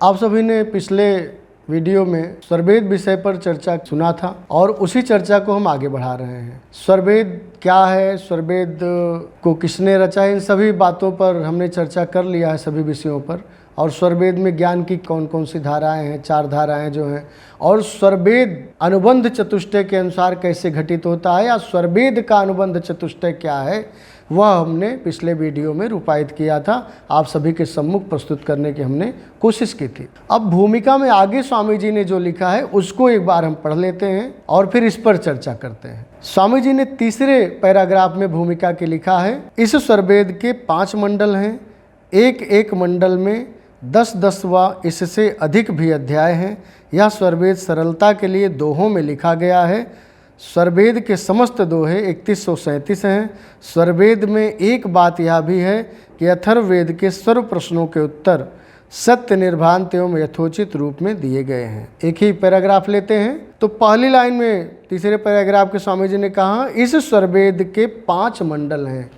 आप सभी ने पिछले वीडियो में स्वरवेद विषय पर चर्चा सुना था और उसी चर्चा को हम आगे बढ़ा रहे हैं। स्वरवेद क्या है, स्वरवेद को किसने रचा है, इन सभी बातों पर हमने चर्चा कर लिया है, सभी विषयों पर। और स्वरवेद में ज्ञान की कौन कौन सी धाराएं हैं, 4 धाराएं जो हैं, और स्वरवेद अनुबंध चतुष्टय के अनुसार कैसे घटित होता है या स्वरवेद का अनुबंध चतुष्टय क्या है, वह हमने पिछले वीडियो में रूपायित किया था। आप सभी के सम्मुख प्रस्तुत करने की हमने कोशिश की थी। अब भूमिका में आगे स्वामी जी ने जो लिखा है उसको एक बार हम पढ़ लेते हैं और फिर इस पर चर्चा करते हैं। स्वामी जी ने तीसरे पैराग्राफ में भूमिका के लिखा है, इस स्वरवेद के 5 मंडल हैं, एक एक मंडल में 10-10 व इससे अधिक भी अध्याय हैं। यह स्वरवेद सरलता के लिए दोहों में लिखा गया है। स्वरवेद के समस्त दोहे 3137 हैं। स्वरवेद में एक बात यह भी है कि अथर्ववेद के सर्व प्रश्नों के उत्तर सत्य, निर्भ्रांत एवं यथोचित रूप में दिए गए हैं। एक ही पैराग्राफ लेते हैं। तो पहली लाइन में तीसरे पैराग्राफ के स्वामी जी ने कहा, इस स्वरवेद के 5 मंडल हैं।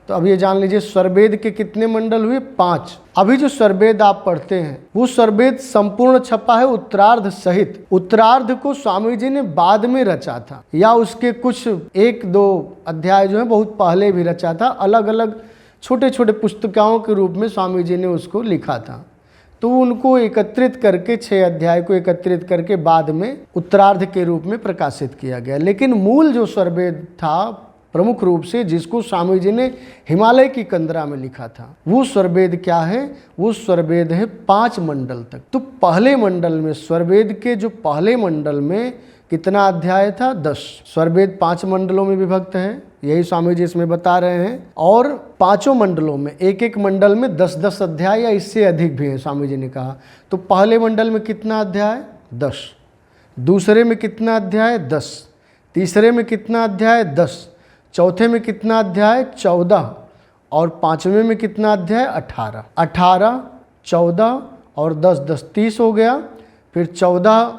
तो अब ये जान लीजिए स्वरवेद के कितने मंडल हुए, 5। अभी जो स्वरवेद आप पढ़ते हैं वो स्वरवेद संपूर्ण छपा है उत्तरार्ध सहित। उत्तरार्ध को स्वामी जी ने बाद में रचा था या उसके कुछ 1-2 अध्याय जो है बहुत पहले भी रचा था। अलग अलग छोटे छोटे पुस्तिकाओं के रूप में स्वामी जी ने उसको लिखा था। तो उनको एकत्रित करके 6 अध्याय को एकत्रित करके बाद में उत्तरार्ध के रूप में प्रकाशित किया गया। लेकिन मूल जो स्वरवेद था प्रमुख रूप से जिसको स्वामी जी ने हिमालय की कंदरा में लिखा था, वो स्वरवेद क्या है, वो स्वरवेद है 5 मंडल तक। तो पहले मंडल में स्वरवेद के जो पहले मंडल में कितना अध्याय था, 10। स्वरवेद 5 मंडलों में विभक्त है, यही स्वामी जी इसमें बता रहे हैं। और 5 मंडलों में एक एक मंडल में 10-10 अध्याय या इससे अधिक भी है, स्वामी जी ने कहा। तो पहले मंडल में कितना अध्याय, 10। दूसरे में कितना अध्याय, 10। तीसरे में कितना अध्याय, 10। चौथे में कितना अध्याय, 14। और 5वें में कितना अध्याय, 18। 18, 14 और 10 30 हो गया। फिर 14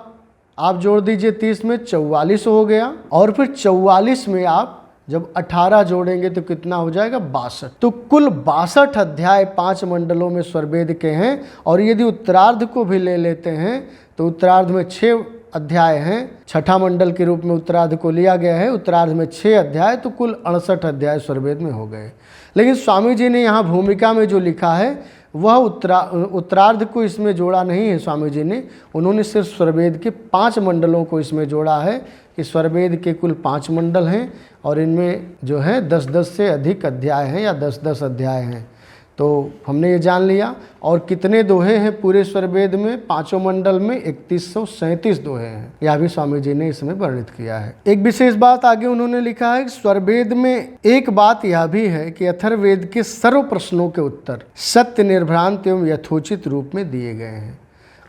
आप जोड़ दीजिए 30 में, 44 हो गया। और फिर 44 में आप जब 18 जोड़ेंगे तो कितना हो जाएगा, 62। तो कुल 62 अध्याय 5 मंडलों में स्वरवेद के हैं। और यदि उत्तरार्ध को भी ले लेते हैं तो उत्तरार्ध में 6 अध्याय हैं। 6ठा मंडल के रूप में उत्तरार्ध को लिया गया है। उत्तरार्ध में 6 अध्याय, तो कुल 68 अध्याय स्वरवेद में हो गए। लेकिन स्वामी जी ने यहाँ भूमिका में जो लिखा है वह उत्तरार्ध को इसमें जोड़ा नहीं है स्वामी जी ने। उन्होंने सिर्फ स्वरवेद के 5 मंडलों को इसमें जोड़ा है कि स्वरवेद के कुल 5 मंडल हैं और इनमें जो है 10-10 से अधिक अध्याय हैं या 10-10 अध्याय हैं। तो हमने ये जान लिया। और कितने दोहे हैं पूरे स्वरवेद में, 5 मंडल में 3137 दोहे हैं, यह भी स्वामी जी ने इसमें वर्णित किया है। एक विशेष बात आगे उन्होंने लिखा है, स्वरवेद में एक बात यह भी है कि अथर्ववेद के सर्व प्रश्नों के उत्तर सत्य, निर्भ्रांत एवं यथोचित रूप में दिए गए हैं।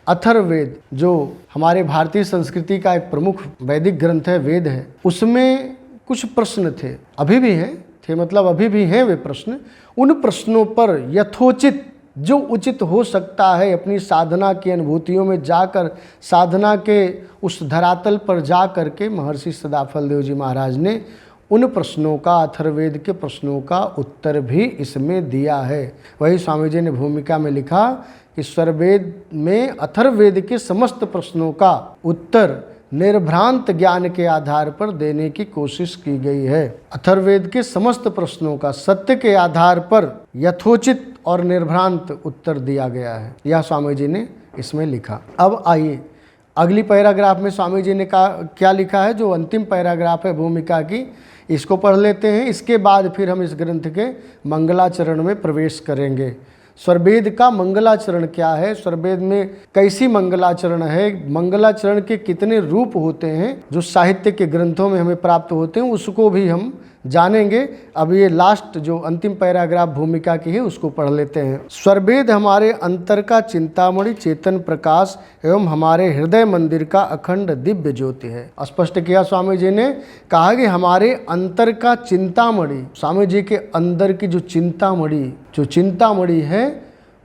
अथर्ववेद जो हमारे भारतीय संस्कृति का एक प्रमुख वैदिक ग्रंथ है, वेद है, उसमें कुछ प्रश्न थे, अभी भी हैं, मतलब अभी भी हैं वे प्रश्न। उन प्रश्नों पर यथोचित जो उचित हो सकता है अपनी साधना की अनुभूतियों में जाकर, साधना के उस धरातल पर जा कर के महर्षि सदाफल देव जी महाराज ने उन प्रश्नों का, अथर्ववेद के प्रश्नों का उत्तर भी इसमें दिया है। वही स्वामी जी ने भूमिका में लिखा कि स्वरवेद में अथर्ववेद के समस्त प्रश्नों का उत्तर निर्भ्रांत ज्ञान के आधार पर देने की कोशिश की गई है। अथर्ववेद के समस्त प्रश्नों का सत्य के आधार पर यथोचित और निर्भ्रांत उत्तर दिया गया है, यह स्वामी जी ने इसमें लिखा। अब आइए अगली पैराग्राफ में स्वामी जी ने क्या लिखा है, जो अंतिम पैराग्राफ है भूमिका की, इसको पढ़ लेते हैं। इसके बाद फिर हम इस ग्रंथ के मंगलाचरण में प्रवेश करेंगे। स्वरवेद का मंगलाचरण क्या है, स्वरवेद में कैसी मंगलाचरण है, मंगलाचरण के कितने रूप होते हैं जो साहित्य के ग्रंथों में हमें प्राप्त होते हैं, उसको भी हम जानेंगे। अब ये लास्ट जो अंतिम पैराग्राफ भूमिका की है उसको पढ़ लेते हैं। स्वरवेद हमारे अंतर का चिंतामणि, चेतन प्रकाश एवं हमारे हृदय मंदिर का अखंड दिव्य ज्योति है। स्पष्ट किया स्वामी जी ने, कहा कि हमारे अंतर का चिंतामणि, स्वामी जी के अंदर की जो चिंतामणि है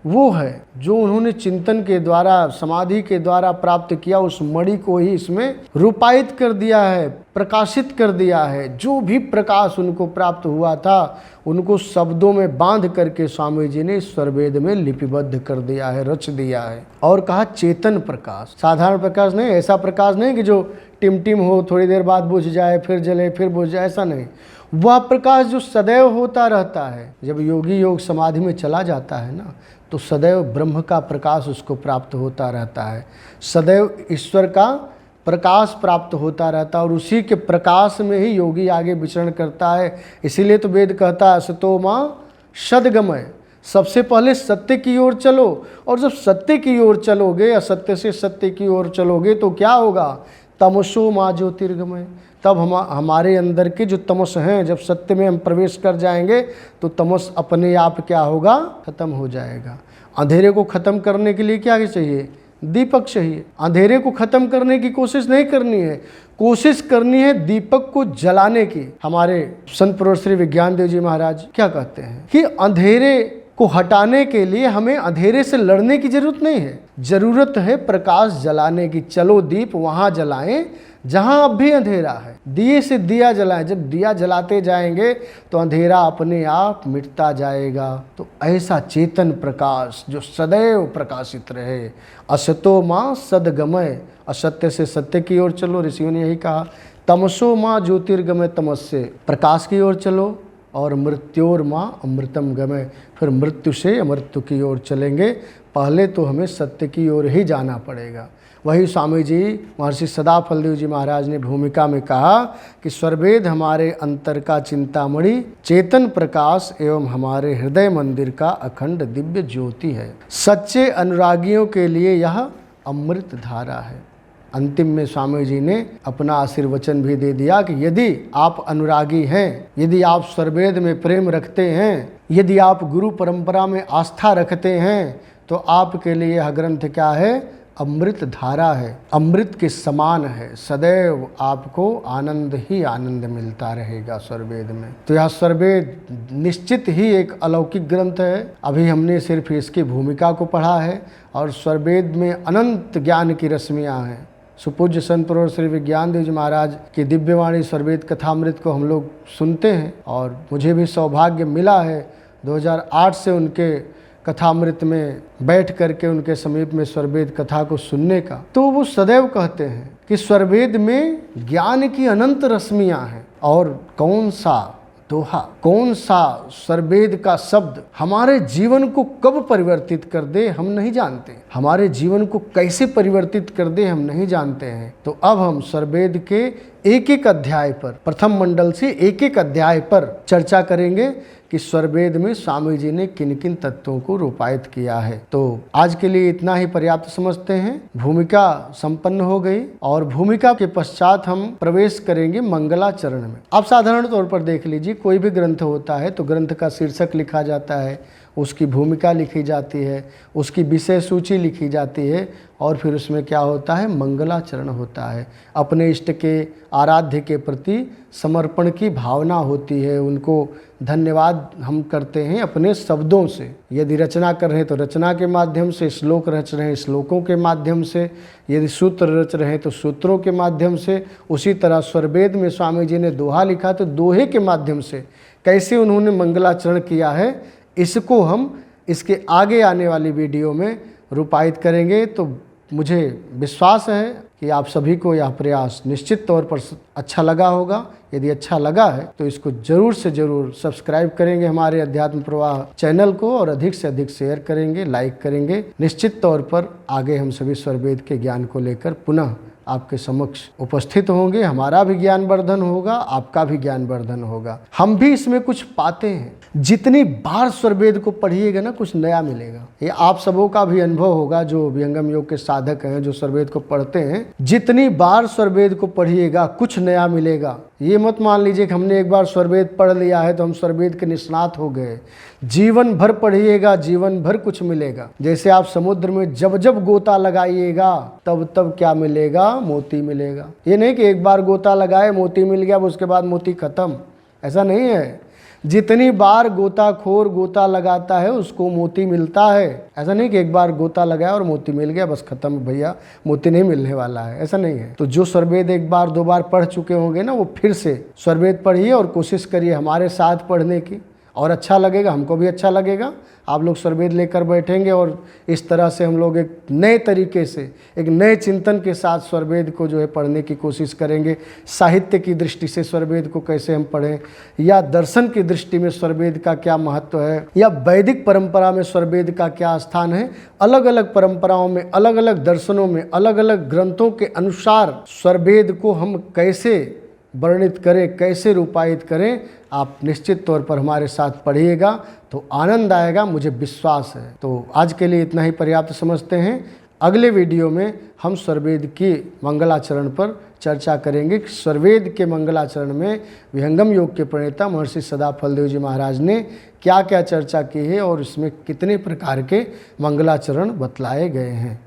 वो है जो उन्होंने चिंतन के द्वारा, समाधि के द्वारा प्राप्त किया, उस मणि को ही इसमें रूपायित कर दिया है, प्रकाशित कर दिया है। जो भी प्रकाश उनको प्राप्त हुआ था उनको शब्दों में बांध करके स्वामी जी ने स्वरवेद में लिपिबद्ध कर दिया है, रच दिया है। और कहा चेतन प्रकाश, साधारण प्रकाश नहीं, ऐसा प्रकाश नहीं कि जो टिमटिम हो, थोड़ी देर बाद बुझ जाए, फिर जले, फिर बुझ जाए, ऐसा नहीं। वह प्रकाश जो सदैव होता रहता है। जब योगी योग समाधि में चला जाता है ना, तो सदैव ब्रह्म का प्रकाश उसको प्राप्त होता रहता है, सदैव ईश्वर का प्रकाश प्राप्त होता रहता है, और उसी के प्रकाश में ही योगी आगे विचरण करता है। इसीलिए तो वेद कहता है असतो माँ सद्गमय, सबसे पहले सत्य की ओर चलो। और जब सत्य की ओर चलोगे, असत्य से सत्य की ओर चलोगे, तो क्या होगा? तमसो माँ ज्योतिर्गमय। तब हमारे अंदर के जो तमस हैं, जब सत्य में हम प्रवेश कर जाएंगे तो तमस अपने आप क्या होगा? खत्म हो जाएगा। अंधेरे को खत्म करने के लिए क्या चाहिए? दीपक चाहिए। अंधेरे को खत्म करने की कोशिश नहीं करनी है, कोशिश करनी है दीपक को जलाने की। हमारे संत प्रोफेसर श्री विज्ञान देव जी महाराज क्या कहते हैं कि अंधेरे को हटाने के लिए हमें अंधेरे से लड़ने की जरूरत नहीं है, जरूरत है प्रकाश जलाने की। चलो दीप वहां जलाएं जहां अब भी अंधेरा है, दिए से दिया जलाएं। जब दिया जलाते जाएंगे तो अंधेरा अपने आप मिटता जाएगा। तो ऐसा चेतन प्रकाश जो सदैव प्रकाशित रहे। असतो माँ सद्गमय, असत्य से सत्य की ओर चलो, ऋषियों ने यही कहा। तमसो माँ ज्योतिर्गमय, तमस से प्रकाश की ओर चलो। और मृत्योर माँ अमृतम गमय, फिर मृत्यु से अमृत्यु की ओर चलेंगे। पहले तो हमें सत्य की ओर ही जाना पड़ेगा। वही स्वामी जी महर्षि सदाफलदेव जी महाराज ने भूमिका में कहा कि स्वरवेद हमारे अंतर का चिंतामणि, चेतन प्रकाश एवं हमारे हृदय मंदिर का अखंड दिव्य ज्योति है। सच्चे अनुरागियों के लिए यह अमृत धारा है। अंतिम में स्वामी जी ने अपना आशीर्वचन भी दे दिया कि यदि आप अनुरागी हैं, यदि आप स्वरवेद में प्रेम रखते हैं, यदि आप गुरु परंपरा में आस्था रखते हैं, तो आपके लिए यह ग्रंथ क्या है? अमृत धारा है, अमृत के समान है। सदैव आपको आनंद ही आनंद मिलता रहेगा स्वरवेद में। तो यह स्वरवेद निश्चित ही एक अलौकिक ग्रंथ है। अभी हमने सिर्फ इसकी भूमिका को पढ़ा है, और स्वरवेद में अनंत ज्ञान की रश्मियाँ हैं। सुपूज्य संत प्रोफेसर श्री विज्ञान देव जी महाराज की दिव्यवाणी स्वरवेद कथामृत को हम लोग सुनते हैं, और मुझे भी सौभाग्य मिला है 2008 से उनके कथामृत में बैठ करके उनके समीप में स्वरवेद कथा को सुनने का। तो वो सदैव कहते हैं कि स्वरवेद में ज्ञान की अनंत रश्मियाँ हैं, और कौन सा दोहा, कौन सा स्वरवेद का शब्द हमारे जीवन को कब परिवर्तित कर दे हम नहीं जानते, हमारे जीवन को कैसे परिवर्तित कर दे हम नहीं जानते हैं। तो अब हम स्वरवेद के एक एक अध्याय पर, प्रथम मंडल से एक एक अध्याय पर चर्चा करेंगे कि स्वरवेद में स्वामी जी ने किन किन तत्वों को रूपायित किया है। तो आज के लिए इतना ही पर्याप्त समझते हैं। भूमिका संपन्न हो गई, और भूमिका के पश्चात हम प्रवेश करेंगे मंगलाचरण में। आप साधारण तौर पर देख लीजिए, कोई भी ग्रंथ होता है तो ग्रंथ का शीर्षक लिखा जाता है, उसकी भूमिका लिखी जाती है, उसकी विषय सूची लिखी जाती है, और फिर उसमें क्या होता है? मंगलाचरण होता है। अपने इष्ट के आराध्य के प्रति समर्पण की भावना होती है, उनको धन्यवाद हम करते हैं अपने शब्दों से। यदि रचना कर रहे हैं तो रचना के माध्यम से, श्लोक रच रहे हैं श्लोकों के माध्यम से, यदि सूत्र रच रहे हैं तो सूत्रों के माध्यम से। उसी तरह स्वरवेद में स्वामी जी ने दोहा लिखा तो दोहे के माध्यम से कैसे उन्होंने मंगलाचरण किया है, इसको हम इसके आगे आने वाली वीडियो में रूपायित करेंगे। तो मुझे विश्वास है कि आप सभी को यह प्रयास निश्चित तौर पर अच्छा लगा होगा। यदि अच्छा लगा है तो इसको जरूर से जरूर सब्सक्राइब करेंगे हमारे अध्यात्म प्रवाह चैनल को, और अधिक से अधिक शेयर करेंगे, लाइक करेंगे। निश्चित तौर पर आगे हम सभी स्वरवेद के ज्ञान को लेकर पुनः आपके समक्ष उपस्थित होंगे। हमारा भी ज्ञान वर्धन होगा, आपका भी ज्ञान वर्धन होगा। हम भी इसमें कुछ पाते हैं। जितनी बार स्वरवेद को पढ़िएगा ना, कुछ नया मिलेगा। ये आप सबों का भी अनुभव होगा जो विहंगम योग के साधक हैं, जो स्वरवेद को पढ़ते हैं। जितनी बार स्वरवेद को पढ़िएगा कुछ नया मिलेगा। ये मत मान लीजिए कि हमने एक बार स्वरवेद पढ़ लिया है तो हम स्वरवेद के निष्णात हो गए। जीवन भर पढ़िएगा, जीवन भर कुछ मिलेगा। जैसे आप समुद्र में जब जब गोता लगाइएगा तब तब क्या मिलेगा? मोती मिलेगा। ये नहीं कि एक बार गोता लगाए मोती मिल गया, उसके बाद मोती खत्म, ऐसा नहीं है। जितनी बार गोताखोर गोता लगाता है उसको मोती मिलता है। ऐसा नहीं कि एक बार गोता लगाया और मोती मिल गया बस खत्म भैया, मोती नहीं मिलने वाला है, ऐसा नहीं है। तो जो स्वरवेद एक बार दो बार पढ़ चुके होंगे ना, वो फिर से स्वरवेद पढ़िए और कोशिश करिए हमारे साथ पढ़ने की, और अच्छा लगेगा, हमको भी अच्छा लगेगा। आप लोग स्वरवेद लेकर बैठेंगे और इस तरह से हम लोग एक नए तरीके से, एक नए चिंतन के साथ स्वरवेद को जो है पढ़ने की कोशिश करेंगे। साहित्य की दृष्टि से स्वरवेद को कैसे हम पढ़ें, या दर्शन की दृष्टि में स्वरवेद का क्या महत्व है, या वैदिक परंपरा में स्वरवेद का क्या स्थान है। अलग अलग परंपराओं में, अलग अलग दर्शनों में, अलग अलग ग्रंथों के अनुसार स्वरवेद को हम कैसे वर्णित करें, कैसे रूपायित करें, आप निश्चित तौर पर हमारे साथ पढ़िएगा तो आनंद आएगा, मुझे विश्वास है। तो आज के लिए इतना ही पर्याप्त समझते हैं। अगले वीडियो में हम स्वरवेद के मंगलाचरण पर चर्चा करेंगे कि स्वरवेद के मंगलाचरण में विहंगम योग के प्रणेता महर्षि सदाफलदेव जी महाराज ने क्या क्या चर्चा की है और इसमें कितने प्रकार के मंगलाचरण बतलाए गए हैं।